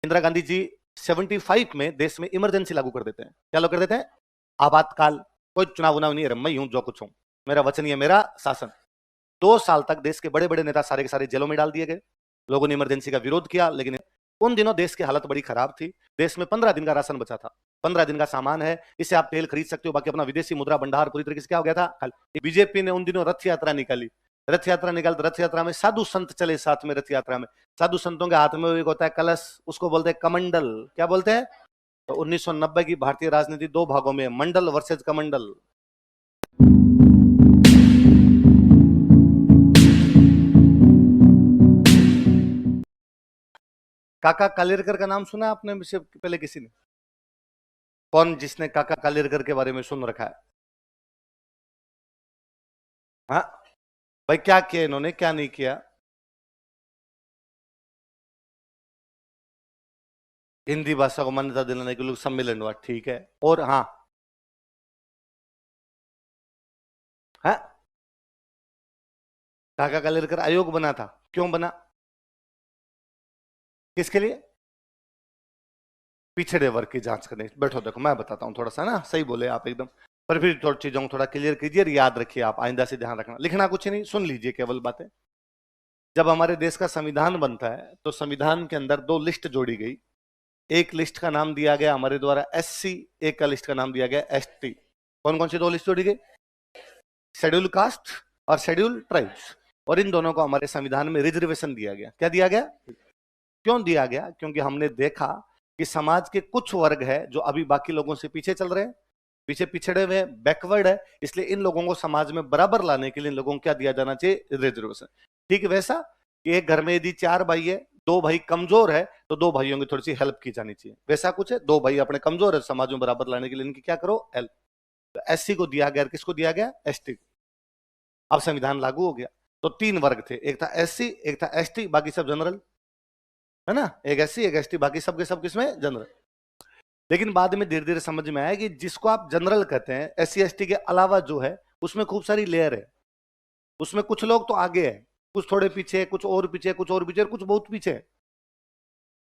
इंदिरा गांधी जी 75 में देश में इमरजेंसी लागू कर देते हैं। क्या लागू कर देते हैं? आपातकाल। कोई चुनाव उनाव नहीं है, मैं हूं जो कुछ हूं, मेरा वचन ये मेरा शासन। 2 साल तक देश के बड़े बड़े नेता सारे के सारे जेलों में डाल दिए गए। लोगों ने इमरजेंसी का विरोध किया, लेकिन उन दिनों देश की हालत बड़ी खराब थी। देश में 15 दिन का राशन बचा था, 15 दिन का सामान है, इससे आप तेल खरीद सकते हो, बाकी अपना विदेशी मुद्रा भंडार पूरी तरीके से क्या हो गया था। बीजेपी ने उन दिनों रथ यात्रा निकाली। रथ यात्रा निकालते, रथ यात्रा में साधु संत चले साथ में। रथ यात्रा में साधु संतों के हाथ में एक होता है कलश, उसको बोलते हैं कमंडल। क्या बोलते हैं? तो 1990 की भारतीय राजनीति 2 भागों में, मंडल वर्सेज कमंडल। काका कालेरकर का नाम सुना आपने से पहले किसी ने? कौन जिसने काका कालेरकर के बारे में सुन रखा है? हाँ भाई, क्या किया इन्होंने, क्या नहीं किया? हिंदी भाषा को मान्यता दिलाने के लिए सम्मेलन हुआ, ठीक है। और हाँ, हाँ, काका कालेरकर आयोग बना था। क्यों बना? किसके लिए? पिछड़े वर्ग की जांच करने। बैठो, देखो मैं बताता हूं थोड़ा सा ना, सही बोले आप एकदम, पर फिर थोड़ी चीजों को थोड़ा क्लियर कीजिए, याद रखिए आप, आइंदा से ध्यान रखना। लिखना कुछ नहीं, सुन लीजिए केवल बातें। जब हमारे देश का संविधान बनता है तो संविधान के अंदर 2 लिस्ट जोड़ी गई। एक लिस्ट का नाम दिया गया हमारे द्वारा एससी, एक का लिस्ट का नाम दिया गया एसटी। कौन कौन सी 2 लिस्ट जोड़ी गई? शेड्यूल कास्ट और शेड्यूल ट्राइब्स। और इन दोनों को हमारे संविधान में रिजर्वेशन दिया गया। क्या दिया गया? क्यों दिया गया? क्योंकि हमने देखा कि समाज के कुछ वर्ग है जो अभी बाकी लोगों से पीछे चल रहे हैं, पीछे पिछड़े हुए, बैकवर्ड है। इसलिए इन लोगों को समाज में बराबर लाने के लिए इन लोगों को क्या दिया जाना चाहिए? रिजर्वेशन। ठीक वैसा कि एक घर में यदि 4 भाई है, 2 भाई कमजोर है, तो 2 भाइयों की थोड़ी सी हेल्प की जानी चाहिए। वैसा कुछ है, 2 भाई अपने कमजोर है, समाज में बराबर लाने के लिए इनकी क्या करो? हेल्प। तो एससी को दिया गया, किसको दिया गया? एसटी। अब संविधान लागू हो गया तो 3 वर्ग थे, एक था एससी, एक था एसटी, बाकी सब जनरल, है ना। एक एससी, एक एसटी, बाकी सब के सब किसमें? जनरल। लेकिन बाद में धीरे धीरे समझ में आया कि जिसको आप जनरल कहते हैं, एससी एसटी के अलावा जो है उसमें खूब सारी लेयर है। उसमें कुछ लोग तो आगे है, कुछ थोड़े पीछे, कुछ और पीछे, कुछ और पीछे, कुछ बहुत पीछे।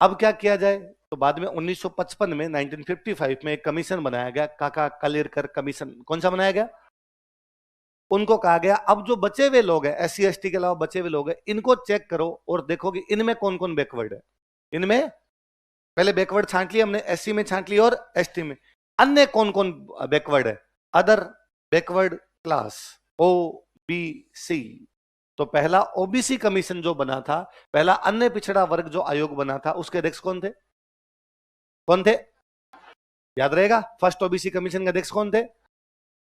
अब क्या किया जाए? तो बाद में 1955 में 1955 में एक कमीशन बनाया गया, काका कालेरकर कमीशन। कौन सा बनाया गया? उनको कहा गया अब जो बचे हुए लोग हैं, एससी एसटी के अलावा बचे हुए लोग हैं, इनको चेक करो और देखो कि इनमें कौन कौन बैकवर्ड है। इनमें पहले बैकवर्ड छांट लिया हमने, एससी में छांट लिया और एसटी में। अन्य कौन कौन बैकवर्ड है? Other backward class, O B C. तो पहला ओबीसी कमीशन जो बना था, पहला अन्य पिछड़ा वर्ग जो आयोग बना था, उसके अध्यक्ष कौन थे? कौन थे? याद रहेगा, फर्स्ट ओबीसी कमीशन के अध्यक्ष कौन थे?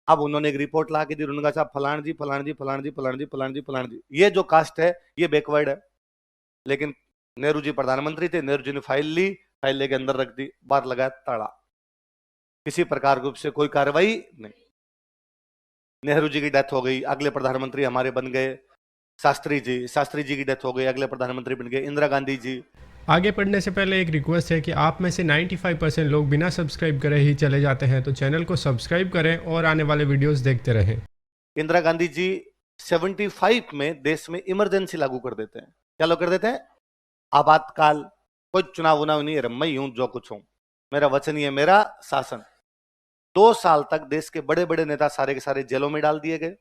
अब उन्होंने एक रिपोर्ट ला के दी, उन्होंने कहा फलान जी फलान जी फलान जी फलान जी फलान जी फलान जी, ये जो कास्ट है ये बैकवर्ड है। लेकिन नेहरू जी प्रधानमंत्री थे, नेहरू जी ने फाइल ली, फाइल लेके अंदर रख दी, बाहर लगाया ताला। किसी प्रकार रूप से कोई कार्रवाई नहीं। नेहरू जी की डेथ हो गई, अगले प्रधानमंत्री हमारे बन गए शास्त्री जी। शास्त्री जी की डेथ हो गई, अगले प्रधानमंत्री बन गए इंदिरा गांधी जी। आगे पढ़ने से पहले एक रिक्वेस्ट है कि आप में से 95% लोग बिना सब्सक्राइब करे ही चले जाते हैं, तो चैनल को सब्सक्राइब करें और आने वाले वीडियोस देखते रहें। इंदिरा गांधी जी 75 में देश में इमरजेंसी लागू कर देते हैं। क्या लागू कर देते हैं? आपातकाल। कोई चुनाव उनाव नहीं है, मैं हूं जो कुछ हूं, मेरा वचन ये मेरा शासन। 2 साल तक देश के बड़े बड़े नेता सारे के सारे जेलों में डाल दिए गए।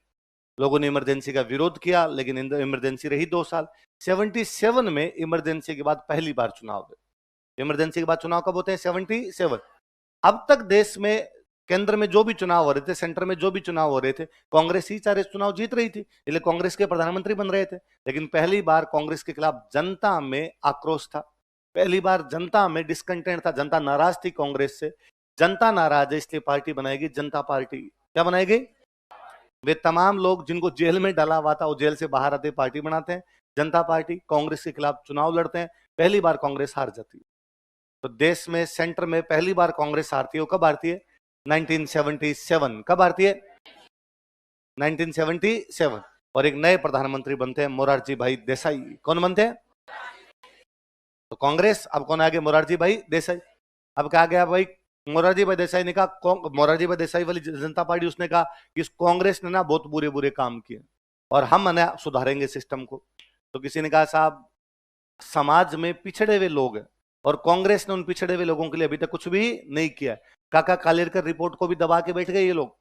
लोगों ने इमरजेंसी का विरोध किया, लेकिन इमरजेंसी रही 2 साल। 77 में इमरजेंसी के बाद पहली बार चुनाव हुए। इमरजेंसी के बाद चुनाव कब होते हैं? 77। अब तक देश में केंद्र में जो भी चुनाव हो रहे थे, सेंटर में जो भी चुनाव हो रहे थे, कांग्रेस ही सारे चुनाव जीत रही थी, इसलिए कांग्रेस के प्रधानमंत्री बन रहे थे। लेकिन पहली बार कांग्रेस के खिलाफ जनता में आक्रोश था, पहली बार जनता में डिस्कंटेंट था, जनता नाराज थी कांग्रेस से। जनता नाराज है, इसलिए पार्टी बनाएगी जनता पार्टी। क्या बनाएगी? वे तमाम लोग जिनको जेल में डाला हुआ था वो जेल से बाहर आते पार्टी बनाते हैं, जनता पार्टी। कांग्रेस के खिलाफ चुनाव लड़ते हैं, पहली बार कांग्रेस हार जाती है। तो देश में सेंटर में पहली बार कांग्रेस हारती है। वो कब हारती है? 1977। कब हारती है? 1977। और एक नए प्रधानमंत्री बनते हैं, मोरारजी भाई देसाई। कौन बनते हैं? तो कांग्रेस, अब कौन आ गया? मोरारजी भाई देसाई। अब क्या गया भाई? मोरारजी भाई देसाई ने कहा, मोरारजी भाई देसाई वाली जनता पार्टी, उसने कहा कि कांग्रेस ने ना बहुत बुरे बुरे काम किए और हम ना सुधारेंगे सिस्टम को। तो किसी ने कहा साहब समाज में पिछड़े हुए लोग हैं, और कांग्रेस ने उन पिछड़े हुए लोगों के लिए अभी तक कुछ भी नहीं किया है। काका कालेरकर रिपोर्ट को भी दबा के बैठ गए ये लोग।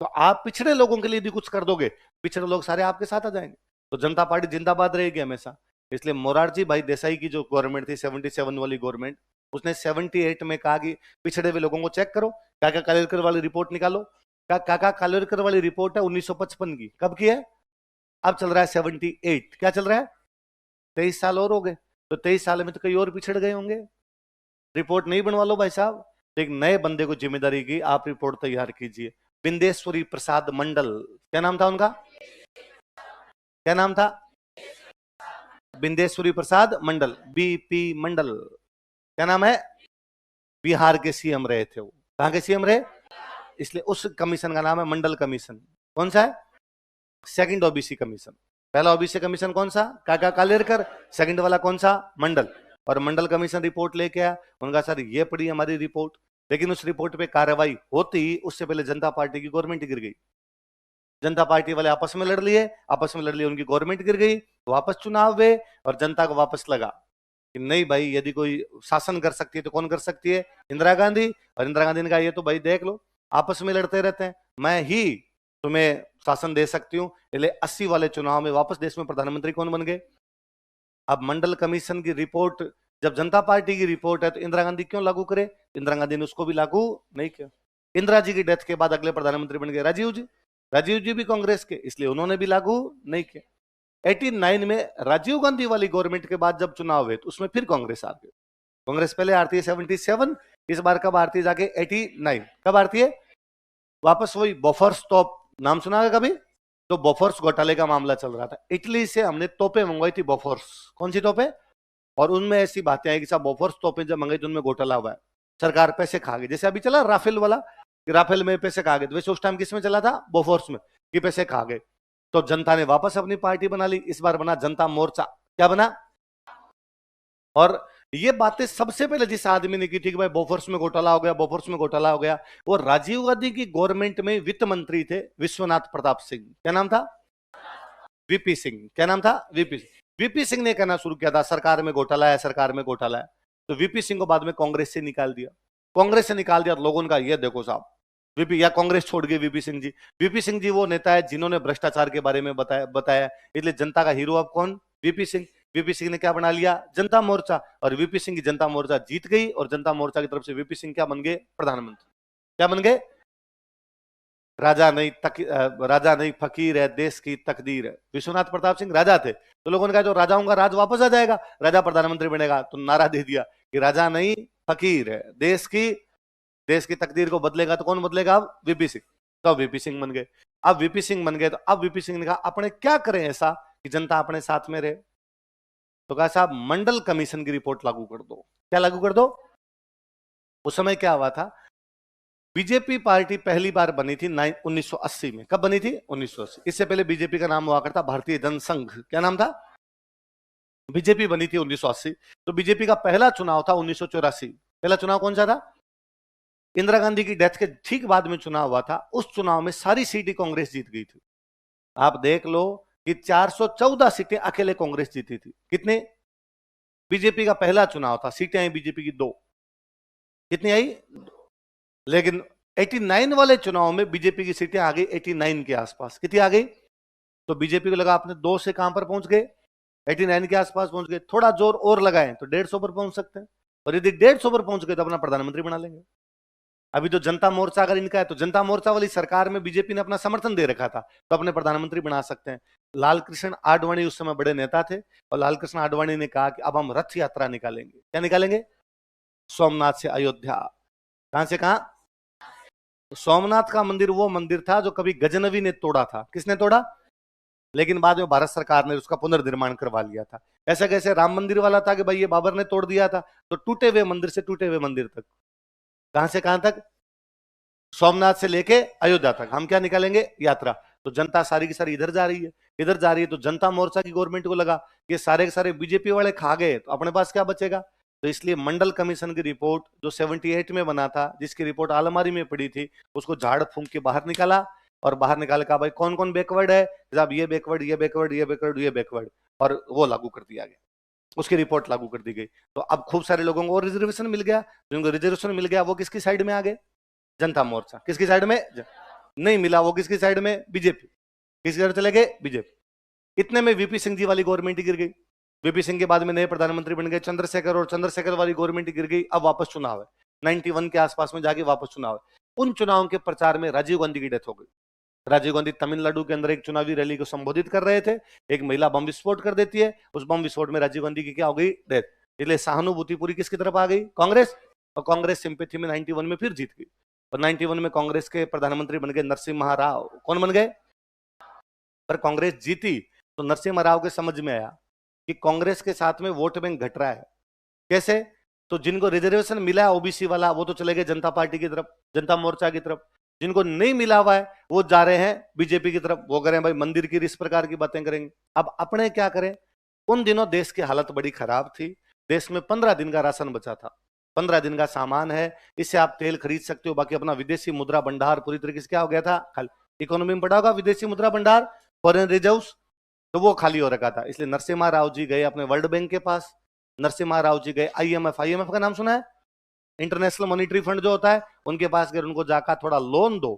तो आप पिछड़े लोगों के लिए भी कुछ कर दोगे, पिछड़े लोग सारे आपके साथ आ जाएंगे। तो जनता पार्टी जिंदाबाद रहेगी हमेशा। इसलिए मोरारजी भाई देसाई की जो गवर्नमेंट थी 77 वाली गवर्नमेंट, उसने 78 में कहा कि पिछड़े हुए लोगों को चेक करो, काका कालेरकर वाली रिपोर्ट निकालो। काका कालेरकर वाली रिपोर्ट है 1955 की, कब की है? अब चल रहा है 78, क्या चल रहा है? 23 साल और हो गए। तो 23 साल में तो कई और पिछड़ गए होंगे। रिपोर्ट नहीं बनवा लो भाई साहब, तो एक नए बंदे को जिम्मेदारी की आप रिपोर्ट तैयार कीजिए। बिंदेश्वरी प्रसाद मंडल, क्या नाम था उनका? क्या नाम था? बिंदेश्वरी प्रसाद मंडल, बीपी मंडल। क्या नाम है? बिहार के सीएम रहे थे वो। कहां के सीएम रहे? इसलिए उस कमीशन का नाम है मंडल कमीशन। कौन सा है? Second OBC commission. पहला ओबीसी कमीशन कौन सा? काका कालेरकर। सेकंड वाला कौन सा? मंडल। और मंडल कमीशन रिपोर्ट लेके आया, उनका सर ये पड़ी हमारी रिपोर्ट। लेकिन उस रिपोर्ट पे कार्रवाई होती उससे पहले जनता पार्टी की गवर्नमेंट गिर गई। जनता पार्टी वाले आपस में लड़ लिए, उनकी गवर्नमेंट गिर गई, वापस चुनाव हुए और जनता को वापस लगा कि नहीं भाई, यदि कोई शासन कर सकती है तो कौन कर सकती है? इंदिरा गांधी। और इंदिरा गांधी ने कहा ये तो भाई देख लो, आपस में लड़ते रहते हैं, मैं ही तुम्हें शासन दे सकती हूँ। इसलिए 80 वाले चुनाव में वापस देश में प्रधानमंत्री कौन बन गए? अब मंडल कमीशन की रिपोर्ट जब जनता पार्टी की रिपोर्ट है तो इंदिरा गांधी क्यों लागू करे? इंदिरा गांधी ने उसको भी लागू नहीं किया। इंदिरा जी की डेथ के बाद अगले प्रधानमंत्री बन गए राजीव जी। राजीव जी भी कांग्रेस के, इसलिए उन्होंने भी लागू नहीं किया। 89 में राजीव गांधी वाली गवर्नमेंट के बाद जब चुनाव हुए तो उसमें फिर कांग्रेस आ गई। कांग्रेस पहले आती है 77, इस बार कब आती है जाके? 89। कब आती है? वापस वही बोफोर्स तोप, नाम सुना है कभी? तो बोफोर्स घोटाले का मामला चल रहा था, इटली से हमने तोपे मंगवाई थी बोफोर्स। कौन सी तोपे? और उनमें ऐसी बातें आई कि साहब बोफोर्स तोपे जब मंगाई तो उनमें घोटाला हुआ है, सरकार पैसे खा गई। जैसे अभी चला राफेल वाला कि राफेल में पैसे खा गए, तो वैसे उस टाइम किस में चला था? बोफोर्स में, कि पैसे खा गए। तो जनता ने वापस अपनी पार्टी बना ली, इस बार बना जनता मोर्चा। क्या बना? और ये बातें सबसे पहले जिस आदमी ने की थी कि भाई बोफोर्स में घोटाला हो गया, बोफोर्स में घोटाला हो गया, वो राजीव गांधी की गवर्नमेंट में वित्त मंत्री थे विश्वनाथ प्रताप सिंह। क्या नाम था? वीपी सिंह। क्या नाम था? वीपी सिंह। वीपी सिंह ने कहना शुरू किया था सरकार में घोटाला है, सरकार में घोटाला है। तो वीपी सिंह को बाद में कांग्रेस से निकाल दिया। कांग्रेस से निकाल दिया तो लोगों ने कहा ये देखो साहब, वीपी या कांग्रेस छोड़ गई वीपी सिंह जी। वीपी सिंह जी वो नेता है जिन्होंने भ्रष्टाचार के बारे में बताया, इसलिए जनता का हीरो अब कौन? वीपी सिंह। वीपी सिंह ने क्या बना लिया? जनता मोर्चा। और वीपी सिंह की जनता मोर्चा जीत गई और जनता मोर्चा की तरफ से वीपी सिंह क्या बन गए? प्रधानमंत्री। क्या बन गए? राजा नहीं फकीर है देश की तकदीर है। विश्वनाथ प्रताप सिंह राजा थे, तो लोगों ने कहा जो राजाओं का राज वापस आ जाएगा, राजा प्रधानमंत्री बनेगा। तो नारा दे दिया कि राजा नहीं फकीर है, देश की तकदीर को बदलेगा। तो कौन बदलेगा? अब वीपी सिंह। तो वीपी सिंह बन गए। अब वीपी सिंह बन गए तो अब वीपी सिंह ने कहा अपने क्या करें ऐसा कि जनता अपने साथ में रहे। तो कहा साहब मंडल कमीशन की रिपोर्ट लागू कर दो। क्या लागू कर दो? उस समय क्या हुआ था, बीजेपी पार्टी पहली बार बनी थी 1980 में। कब बनी थी? 1980। इससे पहले बीजेपी का नाम हुआ करता भारतीय जनसंघ। क्या नाम था? बीजेपी बनी थी 1980। तो बीजेपी का पहला चुनाव था 1984। पहला चुनाव कौन सा था? इंदिरा गांधी की डेथ के ठीक बाद में चुनाव हुआ था। उस चुनाव में सारी सीटें कांग्रेस जीत गई थी। आप देख लो कि 414 सीटें अकेले कांग्रेस जीती थी। कितने? बीजेपी का पहला चुनाव था, सीटें आई बीजेपी की 2। कितनी आई? लेकिन 89 वाले चुनाव में बीजेपी की सीटें आ गई 89 के आसपास। कितनी आ गई? तो बीजेपी को लगा आपने 2 से कहां पर पहुंच गए? 89 के आसपास पहुंच गए। थोड़ा जोर और लगाएं तो 150 पर पहुंच सकते हैं। और यदि 150 पर पहुंच गए तो अपना प्रधानमंत्री बना लेंगे। अभी तो जनता मोर्चा अगर इनका है तो जनता मोर्चा वाली सरकार में बीजेपी ने अपना समर्थन दे रखा था, तो अपने प्रधानमंत्री बना सकते हैं। लाल कृष्ण आडवाणी उस समय बड़े नेता थे और लाल कृष्ण आडवाणी ने कहा कि अब हम रथ यात्रा निकालेंगे। क्या निकालेंगे? सोमनाथ से अयोध्या। कहां से कहां? सोमनाथ का मंदिर वो मंदिर था जो कभी गजनवी ने तोड़ा था। किसने तोड़ा? लेकिन बाद में भारत सरकार ने उसका पुनर्निर्माण करवा लिया था। ऐसा कैसे? राम मंदिर वाला था कि भाई ये बाबर ने तोड़ दिया था, तो टूटे हुए मंदिर से टूटे हुए मंदिर तक। कहां से कहां तक? सोमनाथ से लेके अयोध्या तक हम क्या निकालेंगे? यात्रा। तो जनता सारी की सारी इधर जा रही है, इधर जा रही है। तो जनता मोर्चा की गवर्नमेंट को लगा कि सारे के सारे बीजेपी वाले खा गए, तो अपने पास क्या बचेगा? तो इसलिए मंडल कमीशन की रिपोर्ट जो 78 में बना था, जिसकी रिपोर्ट अलमारी में पड़ी थी, उसको झाड़ फूंक के बाहर निकाला। और बाहर निकाल का भाई कौन कौन बैकवर्ड है, साहब ये बैकवर्ड, ये बैकवर्ड, ये बैकवर्ड, ये बैकवर्ड, और वो लागू कर दिया गया। उसकी रिपोर्ट लागू कर दी गई। तो अब खूब सारे लोगों को रिजर्वेशन मिल गया। जिनको रिजर्वेशन मिल गया वो किसकी साइड में आ गए? जनता मोर्चा। किसकी साइड में? नहीं मिला वो किसकी साइड में? बीजेपी। किसकी साइड चले गए? बीजेपी। इतने में वीपी सिंह जी वाली गवर्नमेंट गिर गई। वीपी सिंह के बाद में नए प्रधानमंत्री बन गए चंद्रशेखर, और चंद्रशेखर वाली गवर्नमेंट गिर गई। अब वापस चुनाव है, 91 के आसपास में जाके वापस चुनाव है। उन चुनावों के प्रचार में राजीव गांधी की डेथ हो गई। राजीव गांधी तमिलनाडु के अंदर एक चुनावी रैली को संबोधित कर रहे थे, एक महिला बम विस्फोट कर देती है, उस बम विस्फोट में राजीव गांधी की क्या हो गई? डेथ। इसलिए सहानुभूति पूरी किसकी तरफ आ गई? कांग्रेस। और कांग्रेस सिंपैथी में 91 में फिर जीत गई, और 91 में कांग्रेस के प्रधानमंत्री बन गए नरसिम्हा राव। कौन बन गए? पर कांग्रेस जीती तो नरसिम्हा राव के समझ में आया कि कांग्रेस के साथ में वोट बैंक घट रहा है। कैसे? तो जिनको रिजर्वेशन मिला है ओबीसी वाला, वो तो चले गए जनता पार्टी की तरफ, जनता मोर्चा की तरफ। जिनको नहीं मिला हुआ है वो जा रहे हैं बीजेपी की तरफ। वो करें भाई मंदिर की, इस प्रकार की बातें करेंगे। अब अपने क्या करें? उन दिनों देश की हालत बड़ी खराब थी। देश में 15 दिन का राशन बचा था, 15 दिन का सामान है, इससे आप तेल खरीद सकते हो। बाकी अपना विदेशी मुद्रा भंडार पूरी तरीके से क्या हो गया था? खाली। इकोनॉमी में पड़ा होगा विदेशी मुद्रा भंडार, फॉरेन रिजर्व्स, तो वो खाली हो रखा था। इसलिए नरसिम्हा राव जी गए अपने वर्ल्ड बैंक के पास, नरसिम्हा राव जी गए आईएमएफ। आईएमएफ का नाम सुना है? इंटरनेशनल मॉनिटरी फंड जो होता है, उनके पास गए, उनको जाकर थोड़ा लोन दो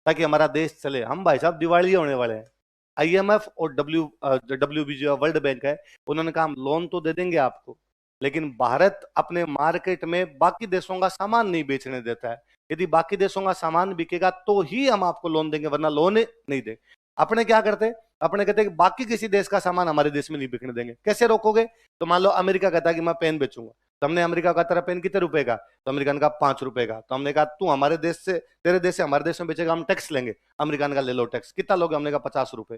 ताकि हमारा देश चले। हम भाई साहब दिवाली होने वाले हैं। आईएमएफ और डब्ल्यूबी जो वर्ल्ड बैंक है, उन्होंने कहा हम लोन तो दे देंगे आपको, लेकिन भारत अपने मार्केट में बाकी देशों का सामान नहीं बेचने देता है। यदि बाकी देशों का सामान बिकेगा तो ही हम आपको लोन देंगे, वरना लोन नहीं देंगे। अपने क्या करते? अपने कहते कि बाकी किसी देश का सामान हमारे देश में नहीं बिकने देंगे। कैसे रोकोगे? तो मान लो अमेरिका कहता है कि मैं पेन बेचूंगा, तो हमने अमेरिका का तेरा पेन कितने रुपए का? तो अमेरिकन का 5 रुपए का। तो हमने कहा तू हमारे देश से, तेरे देश से हमारे देश में बेचेगा, हम टैक्स लेंगे। अमेरिकन का ले लो टैक्स। कितना लोगे? हमने कहा 50 रुपए।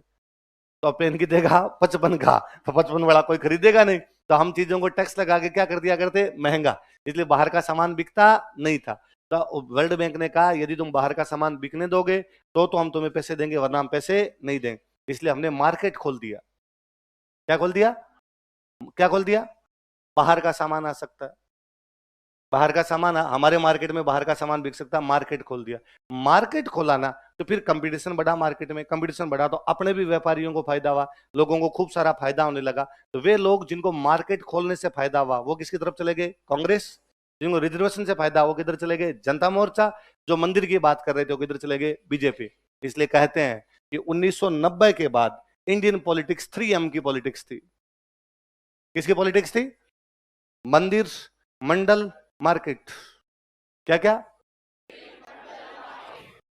तो पेन की देगा 55 का, तो 55 वाला कोई खरीदेगा नहीं। तो हम चीजों को टैक्स लगा के क्या कर दिया करते? महंगा। इसलिए बाहर का सामान बिकता नहीं था। तो वर्ल्ड बैंक ने कहा यदि तुम बाहर का सामान बिकने दोगे तो हम तुम्हें पैसे देंगे, वरना हम पैसे नहीं देंगे। इसलिए हमने मार्केट खोल दिया। क्या खोल दिया? क्या खोल दिया? बाहर का सामान आ सकता है, बाहर का सामान हमारे मार्केट में, बाहर का सामान बिक सकता है। मार्केट खोल दिया। मार्केट खोला ना तो फिर कंपटीशन बढ़ा, मार्केट में कंपटीशन बढ़ा तो अपने भी व्यापारियों को फायदा हुआ, लोगों को खूब सारा फायदा होने लगा। तो वे लोग जिनको मार्केट खोलने से फायदा हुआ वो किसकी तरफ चले गए? कांग्रेस। जिनको रिजर्वेशन से फायदा वो किधर चले गए? जनता मोर्चा। जो मंदिर की बात कर रहे थे वो किधर चले गए? बीजेपी। इसलिए कहते हैं कि 1990 के बाद इंडियन पॉलिटिक्स 3M की पॉलिटिक्स थी। किसकी पॉलिटिक्स थी? मंदिर, मंडल, मार्केट। क्या क्या?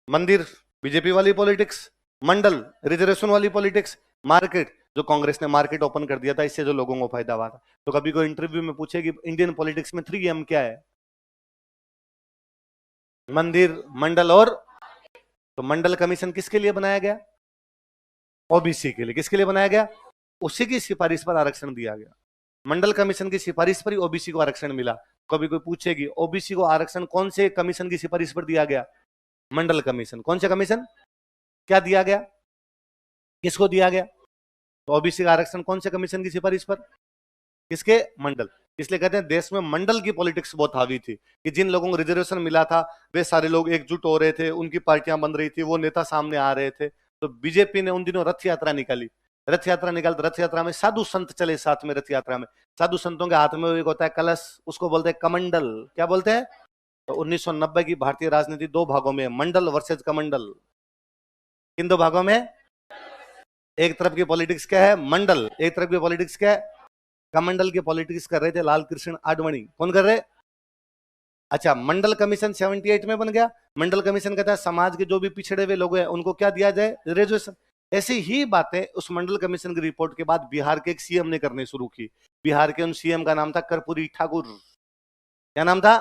मंदिर बीजेपी वाली पॉलिटिक्स, मंडल रिजर्वेशन वाली पॉलिटिक्स, मार्केट जो कांग्रेस ने मार्केट ओपन कर दिया था, इससे जो लोगों को फायदा हुआ था। तो कभी कोई इंटरव्यू में पूछे कि इंडियन पॉलिटिक्स में 3M क्या है? मंदिर, मंडल और, तो मंडल कमीशन किसके लिए बनाया गया? ओबीसी के लिए। किसके लिए बनाया गया? उसी की सिफारिश पर आरक्षण दिया गया। मंडल कमीशन की सिफारिश पर ही ओबीसी को आरक्षण मिला। कभी कोई पूछेगी ओबीसी को आरक्षण कौन से कमीशन की सिफारिश पर दिया गया? मंडल कमीशन। कौन से कमीशन? क्या दिया गया? किसको दिया गया? तो ओबीसी का आरक्षण कौन से कमीशन की सिफारिश पर? किसके? मंडल। इसलिए कहते हैं देश में मंडल की पॉलिटिक्स बहुत हावी थी, कि जिन लोगों को रिजर्वेशन मिला था वे सारे लोग एकजुट हो रहे थे, उनकी पार्टियां बन रही थी, वो नेता सामने आ रहे थे। तो बीजेपी ने उन दिनों रथ यात्रा निकाली। रथ यात्रा निकालते, रथ यात्रा में साधु संत चले साथ में। रथ यात्रा में साधु संतों के हाथ में एक होता है कलश, उसको बोलते हैं कमंडल। क्या बोलते हैं? तो 1990 की भारतीय राजनीति दो भागों में, मंडल वर्सेज कमंडल। किन दो भागों में? एक तरफ की पॉलिटिक्स क्या है? मंडल। एक तरफ की पॉलिटिक्स क्या है? कमंडल की पॉलिटिक्स कर रहे थे लाल कृष्ण आडवाणी। कौन कर रहे? अच्छा, मंडल कमीशन 78 में बन गया। मंडल कमीशन कहता है समाज के जो भी पिछड़े हुए लोग हैं उनको क्या दिया जाए? रिजर्वेशन। ऐसी ही बातें उस मंडल कमीशन की रिपोर्ट के बाद बिहार के एक सीएम ने करनी शुरू की। बिहार के उन सीएम का नाम था कर्पूरी ठाकुर। क्या नाम था?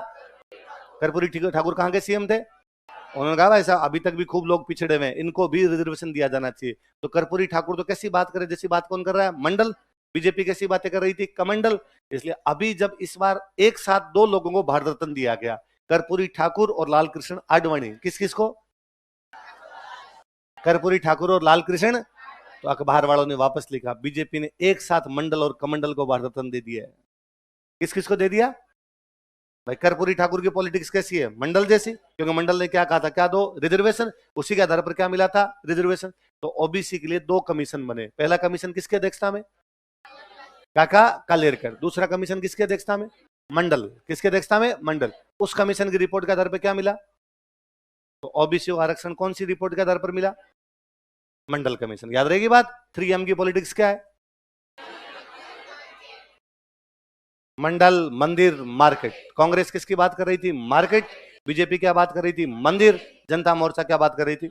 कर्पूरी ठाकुर। कहां के सीएम थे? उन्होंने कहा भाई साहब अभी तक भी खूब लोग पिछड़े हुए हैं, इनको भी रिजर्वेशन दिया जाना चाहिए। तो कर्पूरी ठाकुर तो कैसी बात करे जैसी बात कौन कर रहा है? मंडल। बीजेपी कैसी बातें कर रही थी? कमंडल। इसलिए अभी जब इस बार एक साथ दो लोगों को भारत रत्न दिया गया, कर्पूरी ठाकुर और लाल कृष्ण आडवाणी। किस किस को? कर्पूरी ठाकुर और लाल कृष्ण। तो अखबार वालों ने वापस लिखा बीजेपी ने एक साथ मंडल और कमंडल को भारत रत्न दे दिया है। किस किस को दे दिया भाई? कर्पूरी ठाकुर की पॉलिटिक्स कैसी है? मंडल जैसी, क्योंकि मंडल ने क्या कहा था? क्या दो? रिजर्वेशन। उसी के आधार पर क्या मिला था? रिजर्वेशन। तो ओबीसी के लिए दो कमीशन बने। पहला कमीशन किसके अध्यक्षता में? काका कालेरकर। दूसरा कमीशन किसकी अध्यक्षता में? मंडल। किसकी अध्यक्षता में? मंडल। उस कमीशन की रिपोर्ट के आधार पर क्या मिला? तो ओबीसी आरक्षण कौन सी रिपोर्ट के आधार पर मिला? मंडल कमीशन। याद रहेगी बात। 3M की पॉलिटिक्स क्या है? मंडल, मंदिर, मार्केट। कांग्रेस किसकी बात कर रही थी? मार्केट। बीजेपी क्या बात कर रही थी? मंदिर। जनता मोर्चा क्या बात कर रही थी?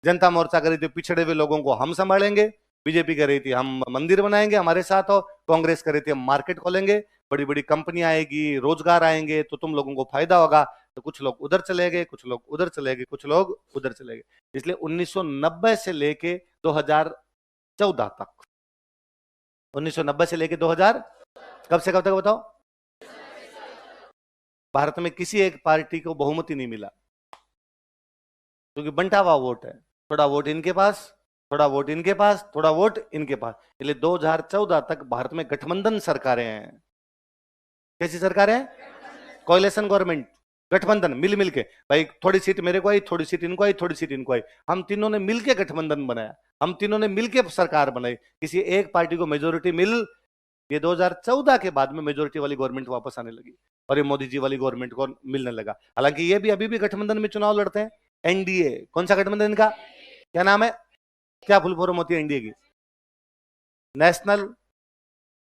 जनता मोर्चा कर रही थी पिछड़े हुए लोगों को हम संभालेंगे, बीजेपी कह रही थी हम मंदिर बनाएंगे, हमारे साथ हो। कांग्रेस कह रही थी हम मार्केट खोलेंगे, बड़ी बड़ी कंपनियां आएगी, रोजगार आएंगे, तो तुम लोगों को फायदा होगा। तो कुछ लोग उधर चले गए, कुछ लोग उधर चले गए, कुछ लोग उधर चले गए। इसलिए 1990 से लेके 2014 तक, 1990 से लेके 2000, कब से कब तक बताओ? भारत में किसी एक पार्टी को बहुमत ही नहीं मिला, क्योंकि बंटा हुआ वोट है। थोड़ा वोट इनके पास, थोड़ा वोट इनके पास, थोड़ा वोट इनके पास। इसलिए 2014 तक भारत में गठबंधन सरकारें हैं। कैसी सरकारें हैं? कोalition गवर्नमेंट, गठबंधन, मिल मिल के। भाई थोड़ी सीट मेरे को आई, थोड़ी सीट इनको आई, थोड़ी सीट इनको आई। हम तीनों ने मिलके गठबंधन बनाया, हम तीनों ने मिलके सरकार बनाई। किसी एक पार्टी को मेजोरिटी मिल, ये 2014 के बाद में मेजोरिटी वाली गवर्नमेंट वापस आने लगी और ये मोदी जी वाली गवर्नमेंट को मिलने लगा। हालांकि ये भी अभी भी गठबंधन में चुनाव लड़ते हैं। एनडीए, कौन सा गठबंधन इनका? क्या नाम है? क्या फुल फॉर्म होती है एनडीए की? National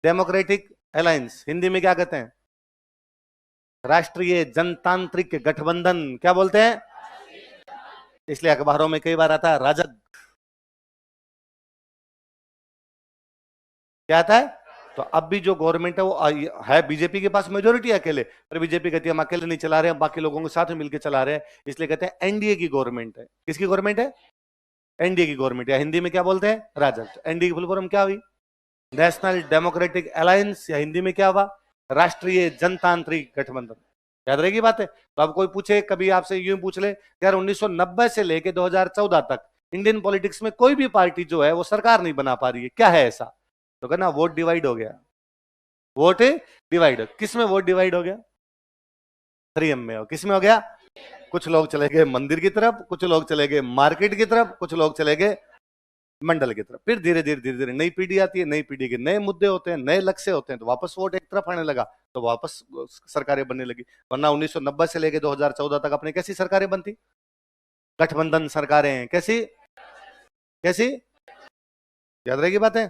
democratic alliance. हिंदी में क्या कहते हैं? राष्ट्रीय जनतांत्रिक गठबंधन। क्या बोलते हैं? इसलिए अखबारों में कई बार आता है राजग। क्या आता है? तो अब भी जो गवर्नमेंट है वो है बीजेपी के पास मेजोरिटी अकेले, पर बीजेपी कहती है हम अकेले नहीं चला रहे हैं, बाकी लोगों के साथ में मिलकर चला रहे हैं। इसलिए कहते हैं एनडीए की गवर्नमेंट है। किसकी गवर्नमेंट है? एनडीए की गवर्नमेंट, या हिंदी में क्या बोलते हैं? राजग। एनडीए की फुल फॉर्म क्या हुई? नेशनल डेमोक्रेटिक अलायंस, या हिंदी में क्या हुआ? राष्ट्रीय जनतांत्रिक गठबंधन। याद रहेगी बात है। तो अब कोई पूछे, कभी आपसे यूं पूछ ले यार 1990 से लेके 2014 तक इंडियन पॉलिटिक्स में कोई भी पार्टी जो है वो सरकार नहीं बना पा रही है, क्या है ऐसा? तो कहना वोट डिवाइड हो गया। Vote divide. किस में वोट डिवाइड हो गया? 3M में। हो किस में हो गया? कुछ लोग चले गए मंदिर की तरफ, कुछ लोग चले गए मार्केट की तरफ, कुछ लोग चले गए मंडल की तरफ। फिर धीरे धीरे धीरे धीरे नई पीढ़ी आती है, नई पीढ़ी के नए मुद्दे होते हैं, नए लक्ष्य होते हैं, तो वापस वोट एक तरफ आने लगा, तो वापस सरकारें बनने लगी। वरना 1990 से लेकर 2014 तक अपने कैसी सरकारें बनती? गठबंधन सरकारें। कैसी? कैसी? याद रहेगी बातें।